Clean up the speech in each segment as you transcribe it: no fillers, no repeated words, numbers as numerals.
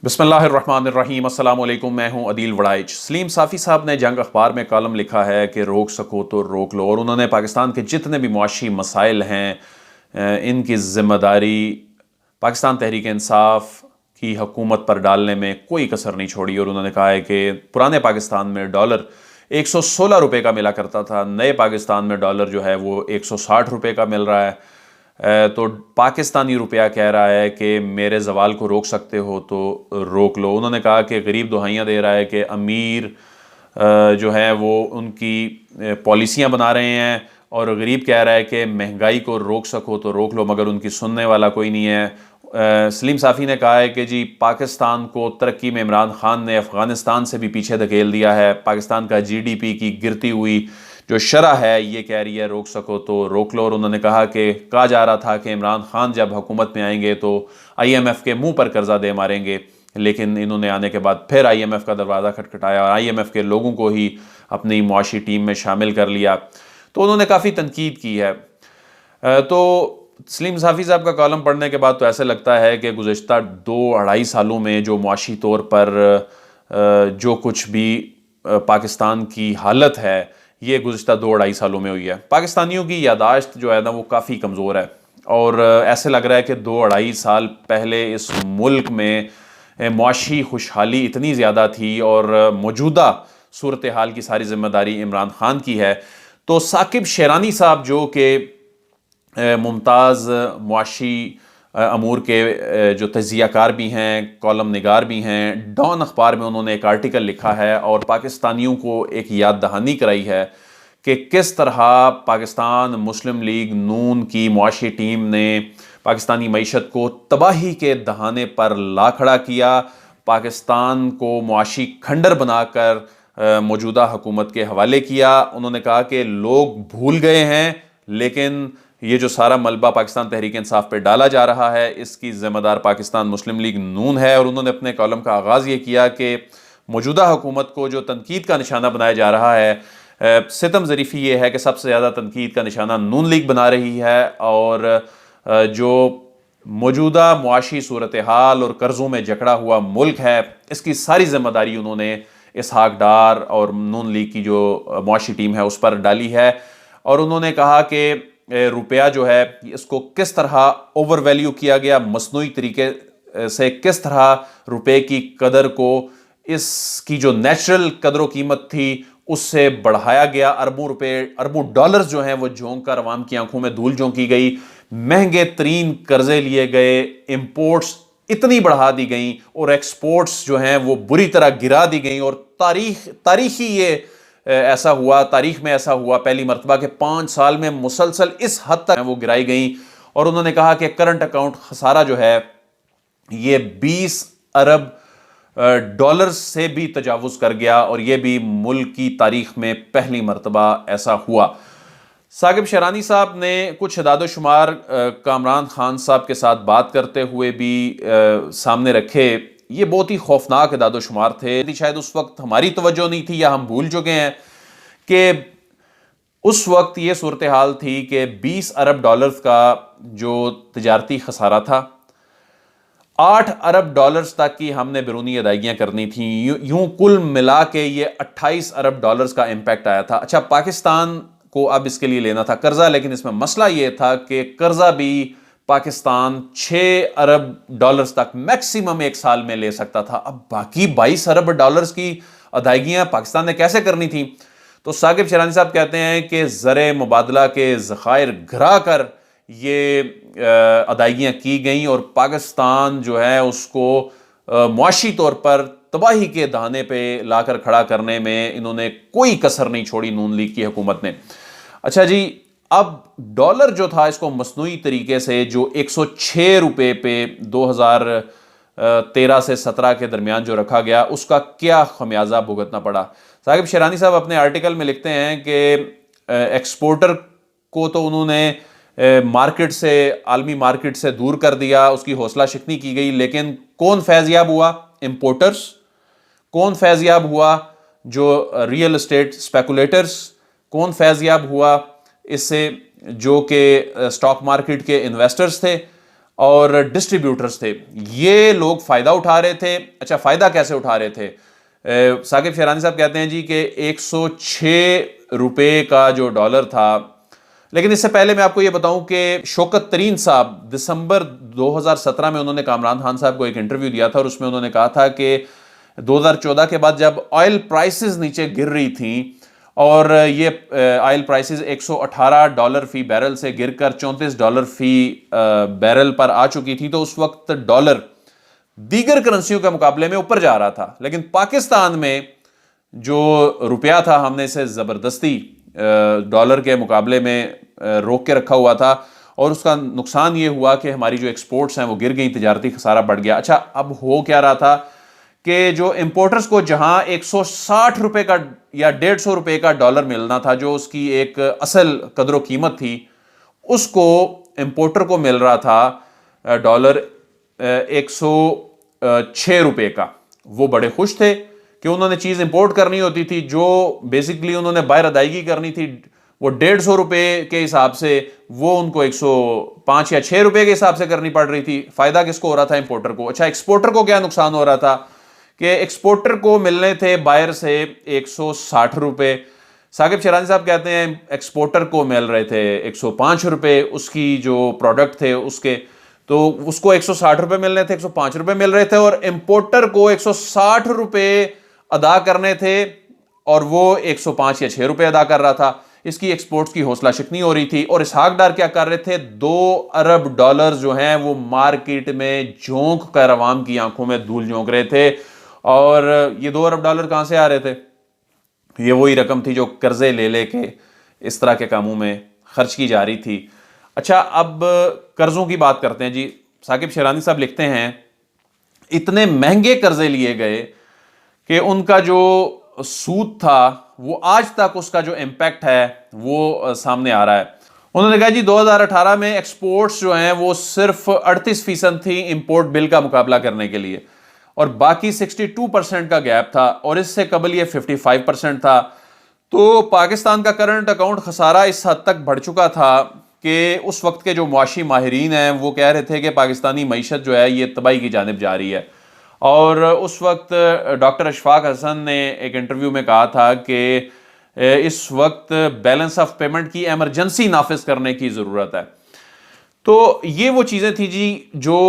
بسم اللہ الرحمن الرحیم۔ السلام علیکم، میں ہوں عدیل وڑائچ۔ سلیم صافی صاحب نے جنگ اخبار میں کالم لکھا ہے کہ روک سکو تو روک لو، اور انہوں نے پاکستان کے جتنے بھی معاشی مسائل ہیں ان کی ذمہ داری پاکستان تحریک انصاف کی حکومت پر ڈالنے میں کوئی کسر نہیں چھوڑی، اور انہوں نے کہا ہے کہ پرانے پاکستان میں ڈالر 116 روپے کا ملا کرتا تھا، نئے پاکستان میں ڈالر جو ہے وہ 160 روپے کا مل رہا ہے۔ تو پاکستانی روپیہ کہہ رہا ہے کہ میرے زوال کو روک سکتے ہو تو روک لو۔ انہوں نے کہا کہ غریب دہائیاں دے رہا ہے کہ امیر جو ہے وہ ان کی پالیسیاں بنا رہے ہیں، اور غریب کہہ رہا ہے کہ مہنگائی کو روک سکو تو روک لو، مگر ان کی سننے والا کوئی نہیں ہے۔ سلیم صافی نے کہا ہے کہ جی پاکستان کو ترقی میں عمران خان نے افغانستان سے بھی پیچھے دھکیل دیا ہے، پاکستان کا جی ڈی پی کی گرتی ہوئی جو شرح ہے یہ کہہ رہی ہے روک سکو تو روک لو۔ اور انہوں نے کہا کہ کہا جا رہا تھا کہ عمران خان جب حکومت میں آئیں گے تو آئی ایم ایف کے منہ پر قرضہ دے ماریں گے، لیکن انہوں نے آنے کے بعد پھر آئی ایم ایف کا دروازہ کھٹکھٹایا اور آئی ایم ایف کے لوگوں کو ہی اپنی معاشی ٹیم میں شامل کر لیا۔ تو انہوں نے کافی تنقید کی ہے۔ تو سلیم صافی صاحب کا کالم پڑھنے کے بعد تو ایسے لگتا ہے کہ گزشتہ 2-2.5 سالوں میں جو معاشی طور پر جو کچھ بھی پاکستان کی حالت ہے یہ گزشتہ 2-2.5 سالوں میں ہوئی ہے۔ پاکستانیوں کی یادداشت جو ہے نا وہ کافی کمزور ہے، اور ایسے لگ رہا ہے کہ 2-2.5 سال پہلے اس ملک میں معاشی خوشحالی اتنی زیادہ تھی، اور موجودہ صورتحال کی ساری ذمہ داری عمران خان کی ہے۔ تو ثاقب شیرانی صاحب جو کہ ممتاز معاشی امور کے جو تجزیہ کار بھی ہیں، کالم نگار بھی ہیں، ڈان اخبار میں انہوں نے ایک آرٹیکل لکھا ہے اور پاکستانیوں کو ایک یاد دہانی کرائی ہے کہ کس طرح پاکستان مسلم لیگ نون کی معاشی ٹیم نے پاکستانی معیشت کو تباہی کے دہانے پر لا کھڑا کیا، پاکستان کو معاشی کھنڈر بنا کر موجودہ حکومت کے حوالے کیا۔ انہوں نے کہا کہ لوگ بھول گئے ہیں، لیکن یہ جو سارا ملبہ پاکستان تحریک انصاف پہ ڈالا جا رہا ہے اس کی ذمہ دار پاکستان مسلم لیگ نون ہے۔ اور انہوں نے اپنے کالم کا آغاز یہ کیا کہ موجودہ حکومت کو جو تنقید کا نشانہ بنایا جا رہا ہے، ستم ظریفی یہ ہے کہ سب سے زیادہ تنقید کا نشانہ نون لیگ بنا رہی ہے، اور جو موجودہ معاشی صورتحال اور قرضوں میں جکڑا ہوا ملک ہے اس کی ساری ذمہ داری انہوں نے اسحاق ڈار اور نون لیگ کی جو معاشی ٹیم ہے اس پر ڈالی ہے۔ اور انہوں نے کہا کہ روپیہ جو ہے اس کو کس طرح اوور ویلیو کیا گیا، مصنوعی طریقے سے کس طرح روپے کی قدر کو اس کی جو نیچرل قدر و قیمت تھی اس سے بڑھایا گیا، اربوں ڈالرز جو ہیں وہ جھونک کر عوام کی آنکھوں میں دھول جھونکی گئی، مہنگے ترین قرضے لیے گئے، امپورٹس اتنی بڑھا دی گئیں اور ایکسپورٹس جو ہیں وہ بری طرح گرا دی گئیں، اور تاریخی یہ ایسا ہوا، تاریخ میں ایسا ہوا پہلی مرتبہ کہ 5 سال میں مسلسل اس حد تک وہ گرائی گئیں۔ اور انہوں نے کہا کہ کرنٹ اکاؤنٹ خسارہ جو ہے یہ 20 ارب ڈالرز سے بھی تجاوز کر گیا، اور یہ بھی ملک کی تاریخ میں پہلی مرتبہ ایسا ہوا۔ ثاقب شیرانی صاحب نے کچھ اعداد و شمار کامران خان صاحب کے ساتھ بات کرتے ہوئے بھی سامنے رکھے۔ یہ بہت ہی خوفناک اعداد و شمار تھے، شاید اس وقت ہماری توجہ نہیں تھی یا ہم بھول چکے ہیں کہ اس وقت یہ صورتحال تھی کہ 20 ارب ڈالرز کا جو تجارتی خسارہ تھا، 8 ارب ڈالرز تک کی ہم نے بیرونی ادائیگیاں کرنی تھیں، یوں کل ملا کے یہ 28 ارب ڈالرز کا امپیکٹ آیا تھا۔ اچھا، پاکستان کو اب اس کے لیے لینا تھا قرضہ، لیکن اس میں مسئلہ یہ تھا کہ قرضہ بھی پاکستان 6 ارب ڈالرز تک میکسیمم ایک سال میں لے سکتا تھا۔ اب باقی 22 ارب ڈالرز کی ادائیگیاں پاکستان نے کیسے کرنی تھیں؟ تو ثاقب شیرانی صاحب کہتے ہیں کہ زر مبادلہ کے ذخائر گھرا کر یہ ادائیگیاں کی گئیں، اور پاکستان جو ہے اس کو معاشی طور پر تباہی کے دہانے پہ لا کر کھڑا کرنے میں انہوں نے کوئی کسر نہیں چھوڑی نون لیگ کی حکومت نے۔ اچھا جی، اب ڈالر جو تھا اس کو مصنوعی طریقے سے جو 106 روپے پہ 2013 سے 17 کے درمیان جو رکھا گیا اس کا کیا خمیازہ بھگتنا پڑا۔ ثاقب شیرانی صاحب اپنے آرٹیکل میں لکھتے ہیں کہ ایکسپورٹر کو تو انہوں نے مارکیٹ سے، عالمی مارکیٹ سے دور کر دیا، اس کی حوصلہ شکنی کی گئی، لیکن کون فیض یاب ہوا؟ امپورٹرز۔ کون فیض یاب ہوا؟ جو ریئل اسٹیٹ اسپیکولیٹرز۔ کون فیض یاب ہوا اس سے؟ جو کہ اسٹاک مارکیٹ کے انویسٹرز تھے۔ اور ڈسٹریبیوٹرز تھے، یہ لوگ فائدہ اٹھا رہے تھے۔ اچھا، فائدہ کیسے اٹھا رہے تھے؟ ثاقب شیرانی صاحب کہتے ہیں جی کہ 106 روپے کا جو ڈالر تھا، لیکن اس سے پہلے میں آپ کو یہ بتاؤں کہ شوکت ترین صاحب دسمبر 2017 میں انہوں نے کامران خان صاحب کو ایک انٹرویو دیا تھا، اور اس میں انہوں نے کہا تھا کہ 2014 کے بعد جب آئل پرائسز نیچے گر رہی تھیں اور یہ آئل پرائسز $118 فی بیرل سے گر کر $34 فی بیرل پر آ چکی تھی، تو اس وقت ڈالر دیگر کرنسیوں کے مقابلے میں اوپر جا رہا تھا، لیکن پاکستان میں جو روپیہ تھا ہم نے اسے زبردستی ڈالر کے مقابلے میں روک کے رکھا ہوا تھا، اور اس کا نقصان یہ ہوا کہ ہماری جو ایکسپورٹس ہیں وہ گر گئیں، تجارتی خسارہ بڑھ گیا۔ اچھا، اب ہو کیا رہا تھا کہ جو امپورٹرز کو جہاں 160 روپے کا یا 150 روپے کا ڈالر ملنا تھا، جو اس کی ایک اصل قدر و قیمت تھی، اس کو امپورٹر کو مل رہا تھا ڈالر 106 روپے کا۔ وہ بڑے خوش تھے کہ انہوں نے چیز امپورٹ کرنی ہوتی تھی، جو بیسیکلی انہوں نے باہر ادائیگی کرنی تھی، وہ 150 روپے کے حساب سے وہ ان کو 105 یا 6 روپے کے حساب سے کرنی پڑ رہی تھی۔ فائدہ کس کو ہو رہا تھا؟ امپورٹر کو۔ اچھا، ایکسپورٹر کو کیا نقصان ہو رہا تھا کہ ایکسپورٹر کو ملنے تھے باہر سے 160 روپے، ثاقب شیرانی صاحب کہتے ہیں ایکسپورٹر کو مل رہے تھے 105 روپے، اس کی جو پروڈکٹ تھے اس کے، تو اس کو 160 روپے مل رہے تھے، 105 روپے مل رہے تھے، اور امپورٹر کو 160 روپے ادا کرنے تھے اور وہ 105 یا 6 روپے ادا کر رہا تھا۔ اس کی ایکسپورٹس کی حوصلہ شکنی ہو رہی تھی، اور اسحاق ڈار کیا کر رہے تھے؟ $2 ارب جو ہیں وہ مارکیٹ میں جھونک کر عوام کی آنکھوں میں دھول جھونک رہے تھے۔ اور یہ $2 ارب کہاں سے آ رہے تھے؟ یہ وہی رقم تھی جو قرضے لے لے کے اس طرح کے کاموں میں خرچ کی جا رہی تھی۔ اچھا، اب قرضوں کی بات کرتے ہیں جی۔ ثاقب شیرانی صاحب لکھتے ہیں اتنے مہنگے قرضے لیے گئے کہ ان کا جو سود تھا وہ آج تک اس کا جو امپیکٹ ہے وہ سامنے آ رہا ہے۔ انہوں نے کہا جی 2018 میں ایکسپورٹس جو ہیں وہ صرف 38% تھی امپورٹ بل کا مقابلہ کرنے کے لیے، اور باقی 62% کا گیپ تھا، اور اس سے قبل یہ 55% تھا۔ تو پاکستان کا کرنٹ اکاؤنٹ خسارہ اس حد تک بڑھ چکا تھا کہ اس وقت کے جو معاشی ماہرین ہیں وہ کہہ رہے تھے کہ پاکستانی معیشت جو ہے یہ تباہی کی جانب جا رہی ہے۔ اور اس وقت ڈاکٹر اشفاق حسن نے ایک انٹرویو میں کہا تھا کہ اس وقت بیلنس آف پیمنٹ کی ایمرجنسی نافذ کرنے کی ضرورت ہے۔ تو یہ وہ چیزیں تھیں جی جو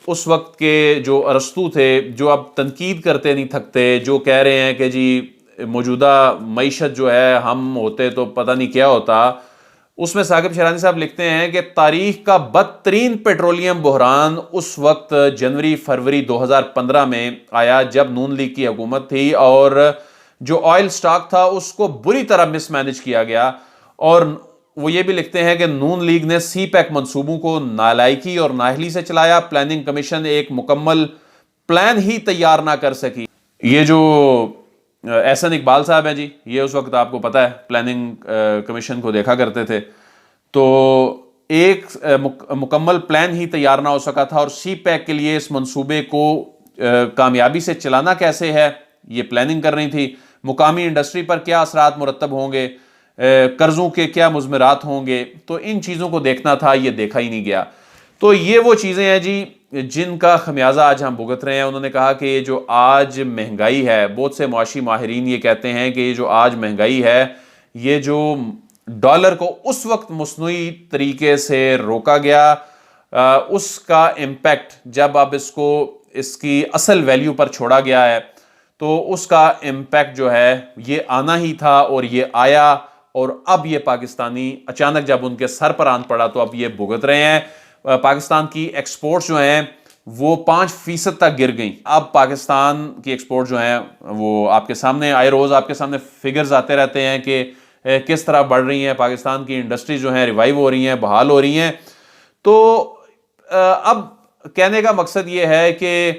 اس وقت کے جو ارسطو تھے، جو اب تنقید کرتے نہیں تھکتے، جو کہہ رہے ہیں کہ جی موجودہ معیشت جو ہے ہم ہوتے تو پتہ نہیں کیا ہوتا۔ اس میں ثاقب شیرانی صاحب لکھتے ہیں کہ تاریخ کا بدترین پیٹرولیم بحران اس وقت جنوری فروری 2015 میں آیا جب نون لیگ کی حکومت تھی، اور جو آئل سٹاک تھا اس کو بری طرح مس مینج کیا گیا۔ اور وہ یہ بھی لکھتے ہیں کہ نون لیگ نے سی پیک منصوبوں کو نالائکی اور نااہلی سے چلایا، پلاننگ کمیشن ایک مکمل پلان ہی تیار نہ کر سکی۔ یہ جو احسن اقبال صاحب ہیں جی، یہ اس وقت آپ کو پتہ ہے پلاننگ کمیشن کو دیکھا کرتے تھے، تو ایک مکمل پلان ہی تیار نہ ہو سکا تھا، اور سی پیک کے لیے اس منصوبے کو کامیابی سے چلانا کیسے ہے یہ پلاننگ کر رہی تھی، مقامی انڈسٹری پر کیا اثرات مرتب ہوں گے، قرضوں کے کیا مضمرات ہوں گے، تو ان چیزوں کو دیکھنا تھا، یہ دیکھا ہی نہیں گیا۔ تو یہ وہ چیزیں ہیں جی جن کا خمیازہ آج ہم بھگت رہے ہیں۔ انہوں نے کہا کہ یہ جو آج مہنگائی ہے، بہت سے معاشی ماہرین یہ کہتے ہیں کہ یہ جو آج مہنگائی ہے، یہ جو ڈالر کو اس وقت مصنوعی طریقے سے روکا گیا، اس کا امپیکٹ جب اب اس کی اصل ویلیو پر چھوڑا گیا ہے، تو اس کا امپیکٹ جو ہے یہ آنا ہی تھا، اور یہ آیا، اور اب یہ پاکستانی اچانک جب ان کے سر پر آن پڑا تو اب یہ بھگت رہے ہیں۔ پاکستان کی ایکسپورٹس جو ہیں وہ 5% تک گر گئیں۔ اب پاکستان کی ایکسپورٹ جو ہیں وہ آپ کے سامنے آئے روز آپ کے سامنے فگرز آتے رہتے ہیں کہ کس طرح بڑھ رہی ہیں، پاکستان کی انڈسٹریز جو ہیں ریوائیو ہو رہی ہیں، بحال ہو رہی ہیں۔ تو اب کہنے کا مقصد یہ ہے کہ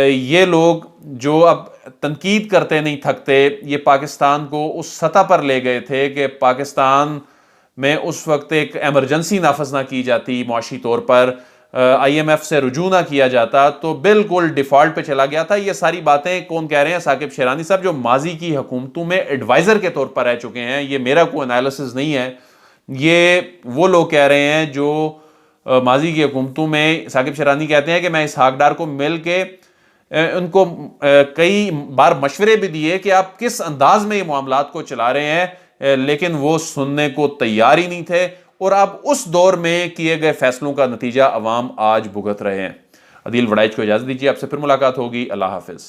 یہ لوگ جو اب تنقید کرتے نہیں تھکتے، یہ پاکستان کو اس سطح پر لے گئے تھے کہ پاکستان میں اس وقت ایک ایمرجنسی نافذ نہ کی جاتی، معاشی طور پر IMF سے رجوع نہ کیا جاتا تو بالکل ڈیفالٹ پہ چلا گیا تھا۔ یہ ساری باتیں کون کہہ رہے ہیں؟ ثاقب شیرانی صاحب، جو ماضی کی حکومتوں میں ایڈوائزر کے طور پر رہ چکے ہیں۔ یہ میرا کوئی انالیسز نہیں ہے، یہ وہ لوگ کہہ رہے ہیں جو ماضی کی حکومتوں میں ثاقب شرانی کہتے ہیں کہ میں اسحاق ڈار کو مل کے ان کو کئی بار مشورے بھی دیے کہ آپ کس انداز میں یہ معاملات کو چلا رہے ہیں، لیکن وہ سننے کو تیار ہی نہیں تھے، اور اب اس دور میں کیے گئے فیصلوں کا نتیجہ عوام آج بھگت رہے ہیں۔ عدیل وڑائچ کو اجازت دیجیے، آپ سے پھر ملاقات ہوگی، اللہ حافظ۔